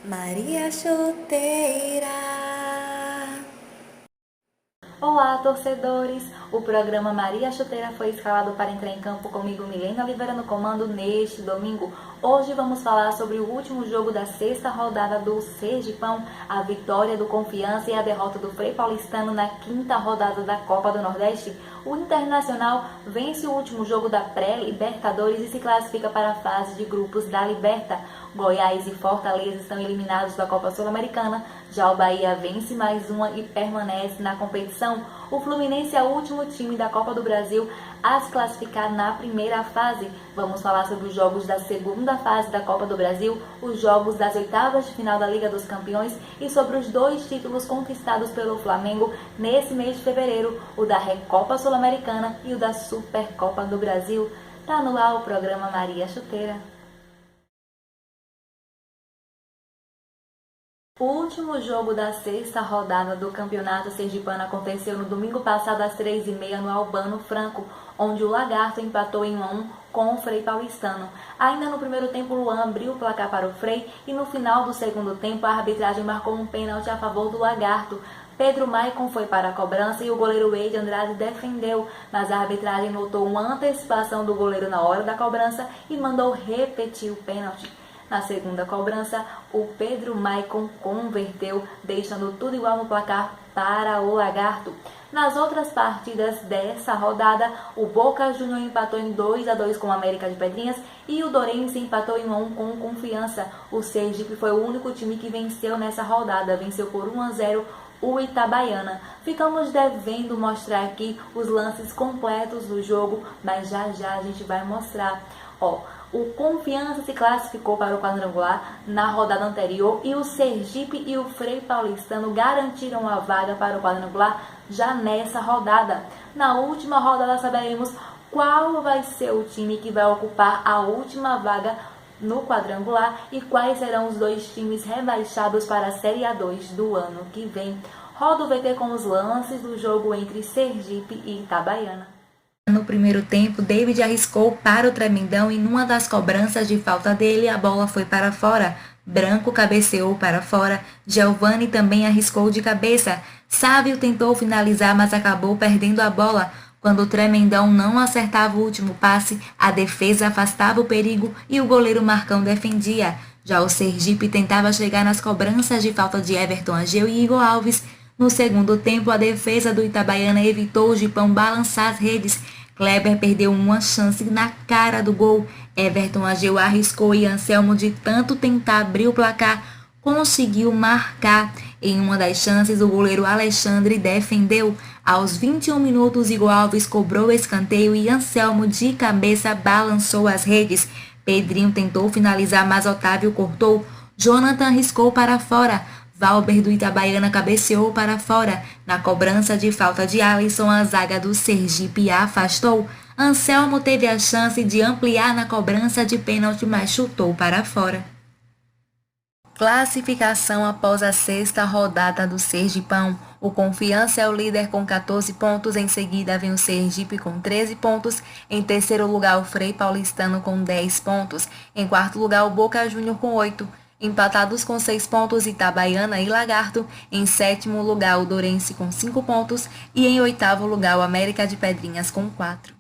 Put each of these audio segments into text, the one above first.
Maria Chuteira. Olá, torcedores! O programa Maria Chuteira foi escalado para entrar em campo comigo, Milena Oliveira, no comando neste domingo. Hoje vamos falar sobre o último jogo da sexta rodada do Sergipão, a vitória do Confiança e a derrota do Frei Paulistano na quinta rodada da Copa do Nordeste. O Internacional vence o último jogo da pré-Libertadores e se classifica para a fase de grupos da Liberta. Goiás e Fortaleza estão eliminados da Copa Sul-Americana, já o Bahia vence mais uma e permanece na competição. O Fluminense é o último time da Copa do Brasil a se classificar na primeira fase. Vamos falar sobre os jogos da segunda fase da Copa do Brasil, os jogos das oitavas de final da Liga dos Campeões e sobre os dois títulos conquistados pelo Flamengo nesse mês de fevereiro, o da Recopa Sul-Americana e o da Supercopa do Brasil. Tá no ar o programa Maria Chuteira. O último jogo da sexta rodada do Campeonato Sergipano aconteceu no domingo passado às 3h30 no Albano Franco, onde o Lagarto empatou em 1-1 com o Frei Paulistano. Ainda no primeiro tempo, Luan abriu o placar para o Frei e no final do segundo tempo a arbitragem marcou um pênalti a favor do Lagarto. Pedro Maicon foi para a cobrança e o goleiro Eide Andrade defendeu, mas a arbitragem notou uma antecipação do goleiro na hora da cobrança e mandou repetir o pênalti. Na segunda cobrança, o Pedro Maicon converteu, deixando tudo igual no placar para o Lagarto. Nas outras partidas dessa rodada, o Boca Juniors empatou em 2-2 com o América de Pedrinhas e o Dourense empatou em 1-1 com o Confiança. O Sergipe foi o único time que venceu nessa rodada, venceu por 1-0 o Itabaiana. Ficamos devendo mostrar aqui os lances completos do jogo, mas já a gente vai mostrar. O Confiança se classificou para o quadrangular na rodada anterior e o Sergipe e o Frei Paulistano garantiram a vaga para o quadrangular já nessa rodada. Na última rodada saberemos qual vai ser o time que vai ocupar a última vaga no quadrangular e quais serão os dois times rebaixados para a Série A2 do ano que vem. Roda o VT com os lances do jogo entre Sergipe e Itabaiana. No primeiro tempo, David arriscou para o Tremendão e numa das cobranças de falta dele, a bola foi para fora. Branco cabeceou para fora, Giovani também arriscou de cabeça. Sávio tentou finalizar, mas acabou perdendo a bola. Quando o Tremendão não acertava o último passe, a defesa afastava o perigo e o goleiro Marcão defendia. Já o Sergipe tentava chegar nas cobranças de falta de Everton Ageu e Igor Alves. No segundo tempo, a defesa do Itabaiana evitou o Gipão balançar as redes. Kleber perdeu uma chance na cara do gol. Everton Ageu arriscou e Anselmo, de tanto tentar abrir o placar, conseguiu marcar. Em uma das chances, o goleiro Alexandre defendeu. Aos 21 minutos, Igor Alves cobrou o escanteio e Anselmo, de cabeça, balançou as redes. Pedrinho tentou finalizar, mas Otávio cortou. Jonathan arriscou para fora. Valber do Itabaiana cabeceou para fora. Na cobrança de falta de Alisson, a zaga do Sergipe afastou. Anselmo teve a chance de ampliar na cobrança de pênalti, mas chutou para fora. Classificação após a sexta rodada do Sergipão. O Confiança é o líder com 14 pontos, em seguida vem o Sergipe com 13 pontos, em terceiro lugar o Frei Paulistano com 10 pontos, em quarto lugar o Boca Juniors com 8. Empatados com 6 pontos, Itabaiana e Lagarto. Em sétimo lugar, o Dourense com 5 pontos. E em oitavo lugar, o América de Pedrinhas com 4.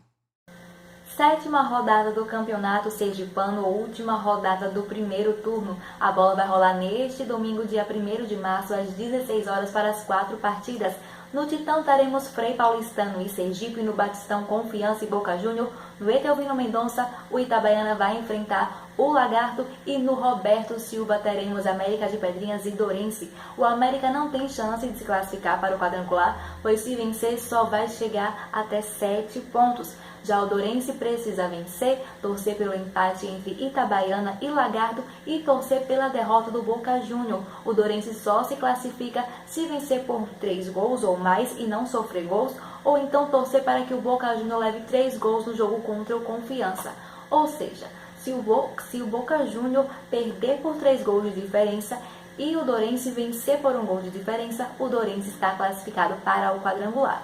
Sétima rodada do Campeonato Sergipano, última rodada do primeiro turno. A bola vai rolar neste domingo, dia 1º de março, às 16 horas para as 4 partidas. No Titão teremos Frei Paulistano e Sergipe, no Batistão Confiança e Boca Júnior. No Etelvino Mendonça, o Itabaiana vai enfrentar o Lagarto e no Roberto Silva teremos América de Pedrinhas e Dourense. O América não tem chance de se classificar para o quadrangular, pois se vencer só vai chegar até 7 pontos. Já o Dourense precisa vencer, torcer pelo empate entre Itabaiana e Lagarto e torcer pela derrota do Boca Júnior. O Dourense só se classifica se vencer por 3 gols ou mais e não sofrer gols, ou então torcer para que o Boca Júnior leve 3 gols no jogo contra o Confiança. Ou seja, se o Boca Júnior perder por 3 gols de diferença e o Dourense vencer por 1 gol de diferença, o Dourense está classificado para o quadrangular.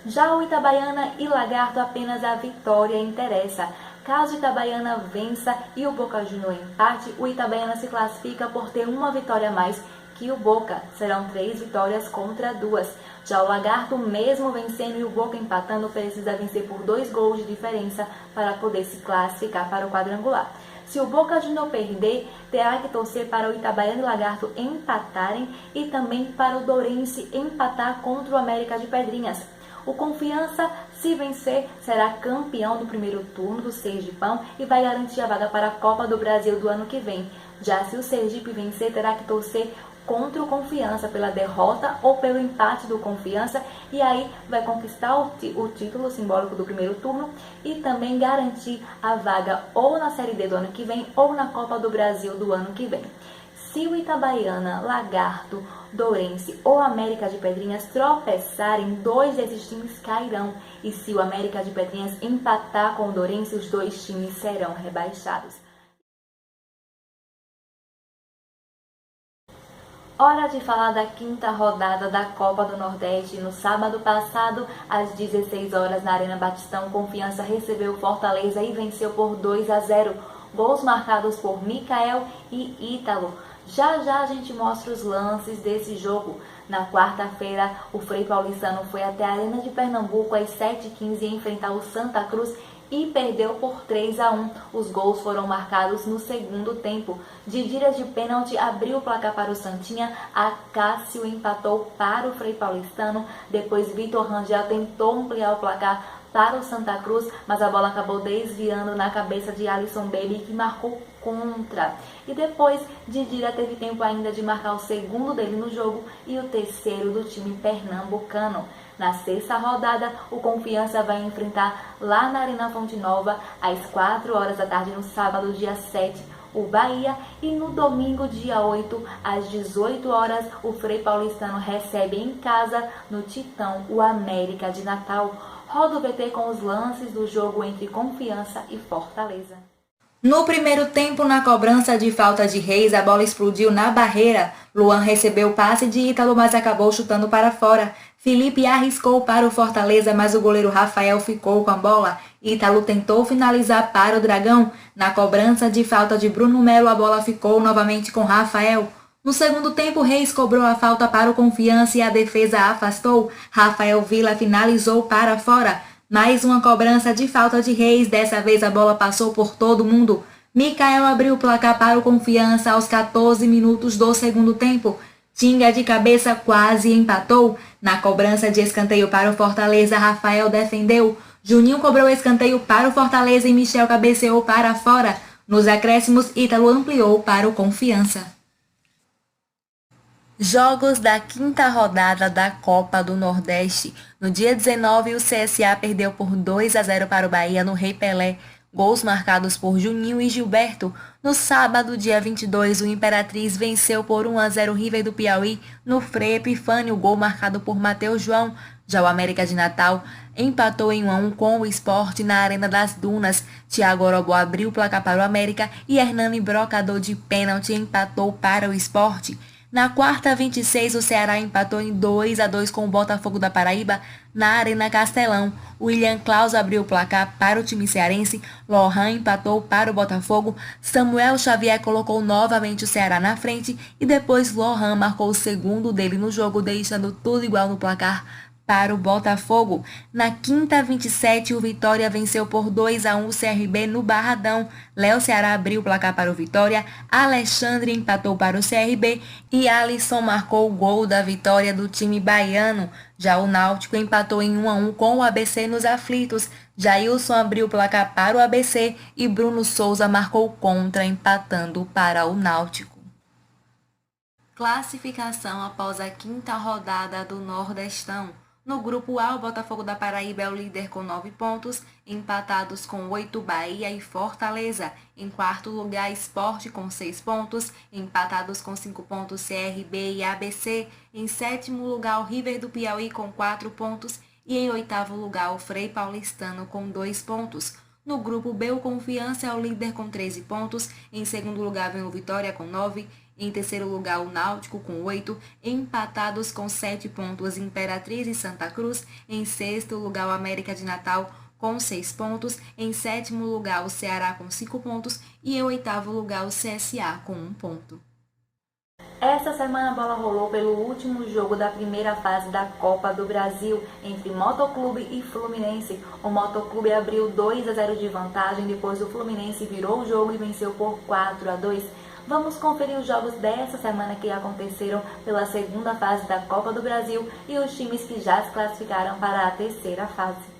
Já o Itabaiana e Lagarto, apenas a vitória interessa. Caso o Itabaiana vença e o Boca Juniors empate, o Itabaiana se classifica por ter uma vitória a mais que o Boca. Serão 3 vitórias contra 2. Já o Lagarto, mesmo vencendo e o Boca empatando, precisa vencer por 2 gols de diferença para poder se classificar para o quadrangular. Se o Boca Juniors perder, terá que torcer para o Itabaiana e o Lagarto empatarem e também para o Dourense empatar contra o América de Pedrinhas. O Confiança, se vencer, será campeão do primeiro turno do Sergipão e vai garantir a vaga para a Copa do Brasil do ano que vem. Já se o Sergipe vencer, terá que torcer contra o Confiança pela derrota ou pelo empate do Confiança e aí vai conquistar o título simbólico do primeiro turno e também garantir a vaga ou na Série D do ano que vem ou na Copa do Brasil do ano que vem. Se o Itabaiana, Lagarto, Dourense ou América de Pedrinhas tropeçarem, 2 desses times cairão. E se o América de Pedrinhas empatar com o Dourense, os 2 times serão rebaixados. Hora de falar da 5ª rodada da Copa do Nordeste. No sábado passado, às 16 horas, na Arena Batistão, Confiança recebeu o Fortaleza e venceu por 2-0. Gols marcados por Micael e Ítalo. Já já a gente mostra os lances desse jogo. Na quarta-feira, o Frei Paulistano foi até a Arena de Pernambuco às 7h15 enfrentar o Santa Cruz e perdeu por 3-1. Os gols foram marcados no segundo tempo. Didira de pênalti abriu o placar para o Santinha, Acácio empatou para o Frei Paulistano, depois Vitor Rangel tentou ampliar o placar para o Santa Cruz, mas a bola acabou desviando na cabeça de Alisson Baby, que marcou contra. E depois, Didira teve tempo ainda de marcar o segundo dele no jogo e o terceiro do time pernambucano. Na 6ª rodada, o Confiança vai enfrentar lá na Arena Fonte Nova, às 4 horas da tarde, no sábado, dia 7, o Bahia. E no domingo, dia 8, às 18 horas, o Frei Paulistano recebe em casa, no Titão, o América de Natal. Roda o VT com os lances do jogo entre Confiança e Fortaleza. No primeiro tempo, na cobrança de falta de Reis, a bola explodiu na barreira. Luan recebeu o passe de Ítalo, mas acabou chutando para fora. Felipe arriscou para o Fortaleza, mas o goleiro Rafael ficou com a bola. Ítalo tentou finalizar para o Dragão. Na cobrança de falta de Bruno Melo, a bola ficou novamente com Rafael. No segundo tempo, Reis cobrou a falta para o Confiança e a defesa afastou. Rafael Vila finalizou para fora. Mais uma cobrança de falta de Reis, dessa vez a bola passou por todo mundo. Micael abriu o placar para o Confiança aos 14 minutos do segundo tempo. Tinga de cabeça quase empatou. Na cobrança de escanteio para o Fortaleza, Rafael defendeu. Juninho cobrou escanteio para o Fortaleza e Michel cabeceou para fora. Nos acréscimos, Ítalo ampliou para o Confiança. Jogos da 5ª rodada da Copa do Nordeste. No dia 19, o CSA perdeu por 2-0 para o Bahia no Rei Pelé. Gols marcados por Juninho e Gilberto. No sábado, dia 22, o Imperatriz venceu por 1-0 o River do Piauí no Frei Epifânio, gol marcado por Matheus João. Já o América de Natal empatou em 1-1 com o Sport na Arena das Dunas. Thiago Orobó abriu o placar para o América e Hernani Brocador de pênalti empatou para o Sport. Na quarta, 26, o Ceará empatou em 2-2 com o Botafogo da Paraíba na Arena Castelão. William Klaus abriu o placar para o time cearense, Lohan empatou para o Botafogo, Samuel Xavier colocou novamente o Ceará na frente e depois Lohan marcou o segundo dele no jogo, deixando tudo igual no placar para o Botafogo. Na quinta, 27, o Vitória venceu por 2-1 o CRB no Barradão. Léo Ceará abriu o placar para o Vitória, Alexandre empatou para o CRB e Alisson marcou o gol da vitória do time baiano. Já o Náutico empatou em 1-1 com o ABC nos aflitos. Jailson abriu o placar para o ABC e Bruno Souza marcou contra, empatando para o Náutico. Classificação após a 5ª rodada do Nordestão. No grupo A, o Botafogo da Paraíba é o líder com 9 pontos, empatados com 8 Bahia e Fortaleza. Em quarto lugar, Sport com 6 pontos, empatados com 5 pontos CRB e ABC. Em sétimo lugar, o River do Piauí com 4 pontos e em oitavo lugar, o Frei Paulistano com 2 pontos. No grupo B, o Confiança é o líder com 13 pontos, em segundo lugar vem o Vitória com 9, em terceiro lugar o Náutico com 8, empatados com 7 pontos Imperatriz e Santa Cruz, em sexto lugar o América de Natal com 6 pontos. Em sétimo lugar, o Ceará com 5 pontos. E em oitavo lugar, o CSA com 1 ponto. Essa semana a bola rolou pelo último jogo da primeira fase da Copa do Brasil entre Motoclube e Fluminense. O Motoclube abriu 2-0 de vantagem, depois o Fluminense virou o jogo e venceu por 4-2. Vamos conferir os jogos dessa semana que aconteceram pela segunda fase da Copa do Brasil e os times que já se classificaram para a terceira fase.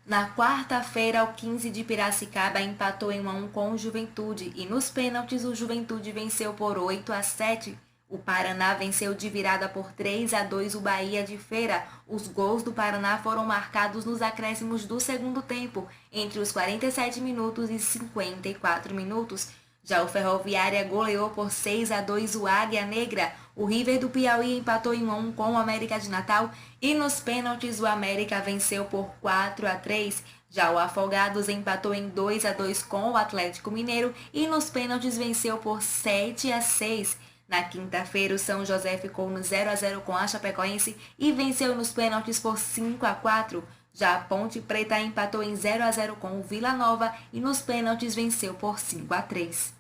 Na quarta-feira, o 15 de Piracicaba empatou em 1-1 com o Juventude e nos pênaltis o Juventude venceu por 8-7. O Paraná venceu de virada por 3-2 o Bahia de Feira. Os gols do Paraná foram marcados nos acréscimos do segundo tempo, entre os 47 minutos e 54 minutos. Já o Ferroviária goleou por 6-2 o Águia Negra. O River do Piauí empatou em 1-1 com o América de Natal e nos pênaltis o América venceu por 4-3. Já o Afogados empatou em 2-2 com o Atlético Mineiro e nos pênaltis venceu por 7-6. Na quinta-feira, o São José ficou no 0-0 com a Chapecoense e venceu nos pênaltis por 5-4. Já a Ponte Preta empatou em 0-0 com o Vila Nova e nos pênaltis venceu por 5-3.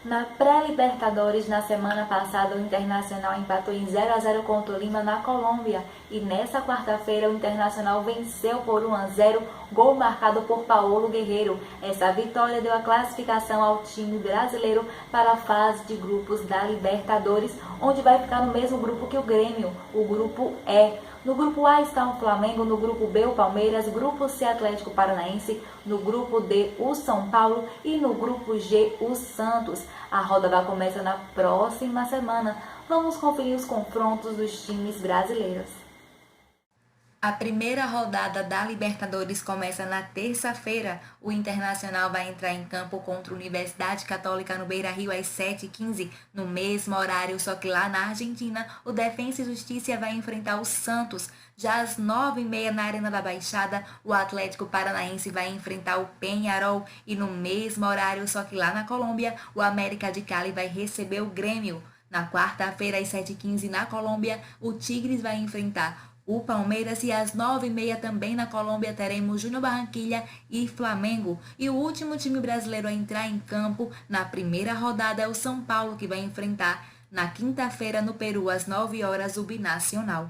Na pré-Libertadores, na semana passada, o Internacional empatou em 0-0 com o Tolima na Colômbia. E nessa quarta-feira, o Internacional venceu por 1-0, gol marcado por Paulo Guerreiro. Essa vitória deu a classificação ao time brasileiro para a fase de grupos da Libertadores, onde vai ficar no mesmo grupo que o Grêmio, o grupo E. No grupo A está o Flamengo, no grupo B o Palmeiras, grupo C Atlético Paranaense, no grupo D o São Paulo e no grupo G o Santos. A rodada começa na próxima semana. Vamos conferir os confrontos dos times brasileiros. A primeira rodada da Libertadores começa na terça-feira. O Internacional vai entrar em campo contra a Universidade Católica no Beira-Rio às 7h15, no mesmo horário, só que lá na Argentina, o Defensa e Justiça vai enfrentar o Santos. Já às 9h30 na Arena da Baixada, o Atlético Paranaense vai enfrentar o Peñarol e no mesmo horário, só que lá na Colômbia, o América de Cali vai receber o Grêmio. Na quarta-feira às 7h15 na Colômbia, o Tigres vai enfrentar o Palmeiras e às 9h30 também na Colômbia teremos Júnior Barranquilla e Flamengo. E o último time brasileiro a entrar em campo na primeira rodada é o São Paulo, que vai enfrentar na quinta-feira no Peru às 9h o Binacional.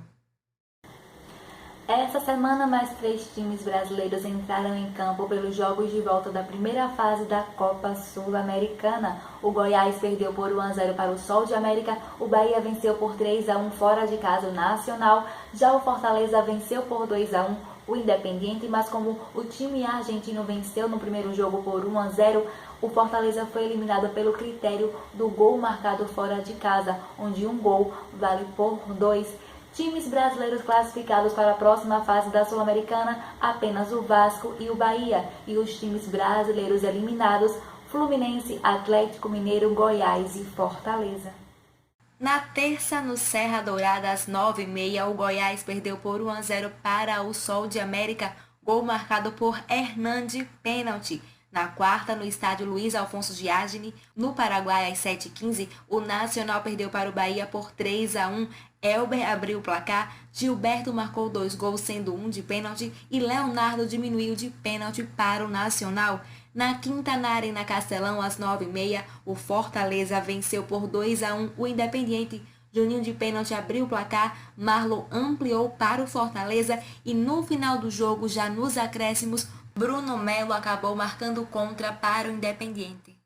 Essa semana, mais 3 times brasileiros entraram em campo pelos jogos de volta da primeira fase da Copa Sul-Americana. O Goiás perdeu por 1-0 para o Sol de América, o Bahia venceu por 3-1 fora de casa o Nacional, já o Fortaleza venceu por 2-1 o Independiente, mas como o time argentino venceu no primeiro jogo por 1-0, o Fortaleza foi eliminado pelo critério do gol marcado fora de casa, onde um gol vale por 2. Times brasileiros classificados para a próxima fase da Sul-Americana, apenas o Vasco e o Bahia. E os times brasileiros eliminados, Fluminense, Atlético Mineiro, Goiás e Fortaleza. Na terça, no Serra Dourada, às 9h30, o Goiás perdeu por 1-0 para o Sol de América, gol marcado por Hernandi, pênalti. Na quarta, no estádio Luiz Alfonso Giardini, no Paraguai, às 7h15, o Nacional perdeu para o Bahia por 3-1. Elber abriu o placar, Gilberto marcou 2 gols, sendo um de pênalti, e Leonardo diminuiu de pênalti para o Nacional. Na quinta, na Arena Castelão, às 9h30, o Fortaleza venceu por 2-1 o Independiente. Juninho de pênalti abriu o placar, Marlon ampliou para o Fortaleza e no final do jogo, já nos acréscimos, Bruno Melo acabou marcando contra para o Independiente.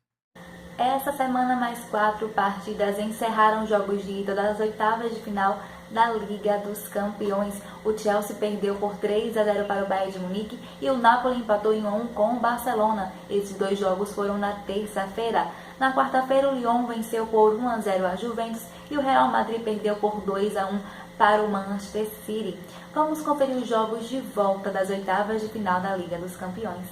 Essa semana, mais 4 partidas encerraram jogos de ida das oitavas de final da Liga dos Campeões. O Chelsea perdeu por 3-0 para o Bayern de Munique e o Napoli empatou em 1 com o Barcelona. Esses 2 jogos foram na terça-feira. Na quarta-feira, o Lyon venceu por 1-0 a Juventus e o Real Madrid perdeu por 2-1 para o Manchester City. Vamos conferir os jogos de volta das oitavas de final da Liga dos Campeões.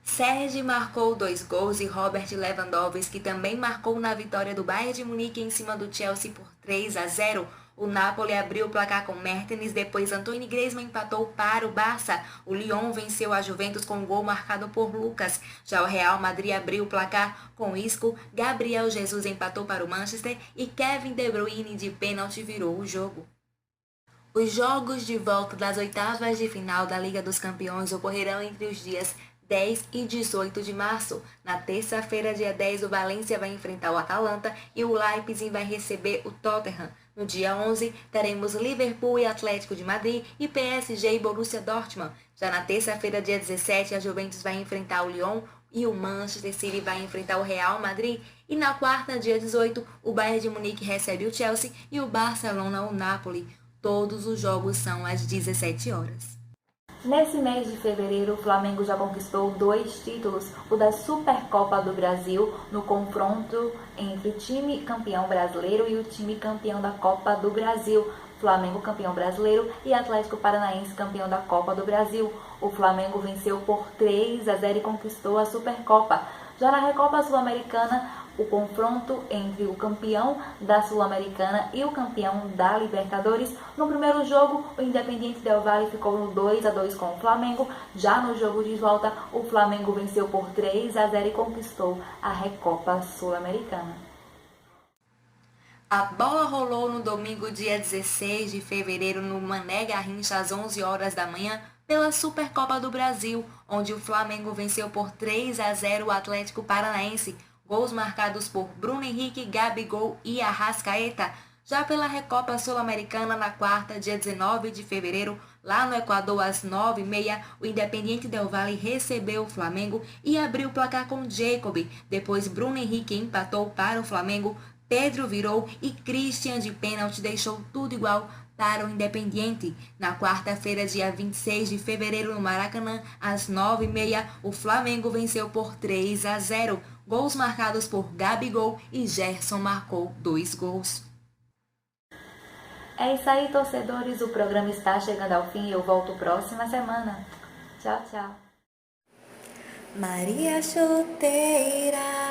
Serge marcou 2 gols e Robert Lewandowski também marcou na vitória do Bayern de Munique em cima do Chelsea por 3-0. O Napoli abriu o placar com Mertens, depois Antoine Griezmann empatou para o Barça. O Lyon venceu a Juventus com um gol marcado por Lucas. Já o Real Madrid abriu o placar com Isco, Gabriel Jesus empatou para o Manchester e Kevin De Bruyne de pênalti virou o jogo. Os jogos de volta das oitavas de final da Liga dos Campeões ocorrerão entre os dias 10 e 18 de março. Na terça-feira, dia 10, o Valência vai enfrentar o Atalanta e o Leipzig vai receber o Tottenham. No dia 11, teremos Liverpool e Atlético de Madrid e PSG e Borussia Dortmund. Já na terça-feira, dia 17, a Juventus vai enfrentar o Lyon e o Manchester City vai enfrentar o Real Madrid. E na quarta, dia 18, o Bayern de Munique recebe o Chelsea e o Barcelona o Napoli. Todos os jogos são às 17 horas. Nesse mês de fevereiro, o Flamengo já conquistou 2 títulos, o da Supercopa do Brasil, no confronto entre o time campeão brasileiro e o time campeão da Copa do Brasil. Flamengo campeão brasileiro e Atlético Paranaense campeão da Copa do Brasil. O Flamengo venceu por 3-0 e conquistou a Supercopa. Já na Recopa Sul-Americana, o confronto entre o campeão da Sul-Americana e o campeão da Libertadores. No primeiro jogo, o Independiente Del Valle ficou no 2-2 com o Flamengo. Já no jogo de volta, o Flamengo venceu por 3-0 e conquistou a Recopa Sul-Americana. A bola rolou no domingo, dia 16 de fevereiro, no Mané Garrincha, às 11 horas da manhã, pela Supercopa do Brasil, onde o Flamengo venceu por 3-0 o Atlético Paranaense. Gols marcados por Bruno Henrique, Gabigol e Arrascaeta. Já pela Recopa Sul-Americana, na quarta, dia 19 de fevereiro, lá no Equador, às 9h30, o Independiente Del Valle recebeu o Flamengo e abriu o placar com Jacob. Depois, Bruno Henrique empatou para o Flamengo, Pedro virou e Christian de pênalti deixou tudo igual para o Independiente. Na quarta-feira, dia 26 de fevereiro, no Maracanã, às 9h30, o Flamengo venceu por 3-0. Gols marcados por Gabigol e Gerson marcou 2 gols. É isso aí, torcedores. O programa está chegando ao fim e eu volto próxima semana. Tchau, tchau. Maria Chuteira.